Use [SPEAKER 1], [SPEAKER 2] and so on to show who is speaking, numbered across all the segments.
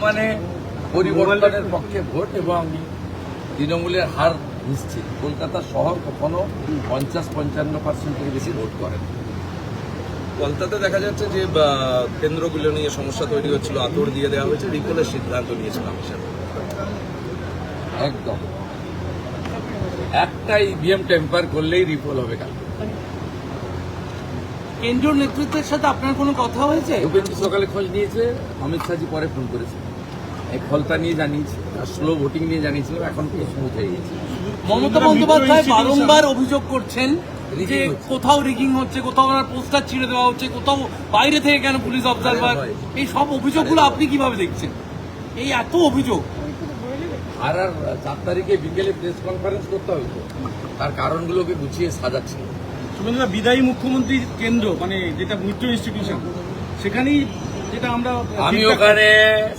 [SPEAKER 1] মানে পরিবর্তনের পক্ষে ভোট এবং তৃণমূলের হার নিশ্চিত। কলকাতা শহর কখনো 50-55% থেকে বেশি ভোট করে না।
[SPEAKER 2] কলকাতাতে দেখা যাচ্ছে যে কেন্দ্রগুলো নিয়ে সমস্যা তৈরি হচ্ছিল, আতর দিয়ে দেওয়া হয়েছে, রিকলের সিদ্ধান্ত নিয়েছিল হিসাবে।
[SPEAKER 1] একদম একটা ইভিএম টেম্পার করলেই রিপোল হবে কাল।
[SPEAKER 3] কেন্দ্রীয় নেতৃত্বের সাথে আপনার কোনো কথা হয়েছে?
[SPEAKER 1] ভূপেন্দ্র সকালে খোঁজ নিয়েছে, অমিত শাহজি পরে ফোন করেছে, এই ফলতা নিয়ে জানিয়েছে, আর স্লো ভোটিং নিয়ে জানিয়েছিলাম, এখন তো স্মুথ হয়ে গেছে।
[SPEAKER 3] মমতা বন্দ্যোপাধ্যায় বারংবার অভিযোগ করছেন যে
[SPEAKER 1] Rigging হচ্ছে।
[SPEAKER 3] কোথাও রিগিং হচ্ছে, কোথাও ওনার পোস্টার ছিঁড়ে দেওয়া হচ্ছে, কোথাও বাইরে থেকে কেন পুলিশ অবজারভার,
[SPEAKER 1] আরে ভাই।
[SPEAKER 3] এই সব অভিযোগগুলো আপনি কিভাবে দেখছেন? এই এত অভিযোগ।
[SPEAKER 1] আর 4 তারিখে বিকেলে প্রেস কনফারেন্স করতে হবে তো, তার কারণগুলোকে গুছিয়ে সাজাচ্ছে।
[SPEAKER 4] শুভেন্দুদা, বিদায়ী মুখ্যমন্ত্রীর কেন্দ্র মানে যেটা মিত্র ইনস্টিটিউশন, সেখানেই যেটা আমরা
[SPEAKER 1] আমি ওখানে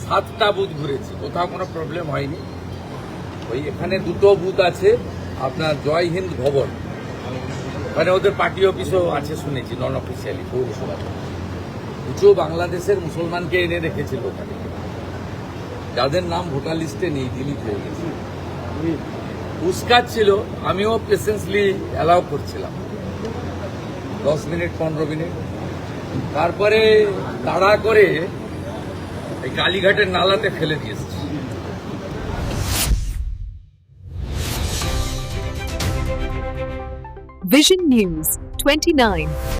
[SPEAKER 1] 7টা বুথ ঘুরেছি, কোথাও কোনো প্রবলেম হয়নি। ওই এখানে 2টো বুথ আছে, আপনার জয় হিন্দ ভবন, ওখানে ওদের পার্টি অফিসও আছে শুনেছি, নন অফিসিয়ালি পৌরসভাতে। কিছু বাংলাদেশের মুসলমানকে এনে রেখেছিল ওখানে, যাদের নাম ভোটার লিস্টে নেই, ডিলিট হয়ে গেছে। উস্কাত ছিল, আমিও পেশেন্সলি অ্যালাউ করছিলাম 10 মিনিট 15 মিনিট। তারপরে তাড়া করে এই কালীঘাটের নালাতে ফেলে দিয়েছে।
[SPEAKER 5] Vision News 29।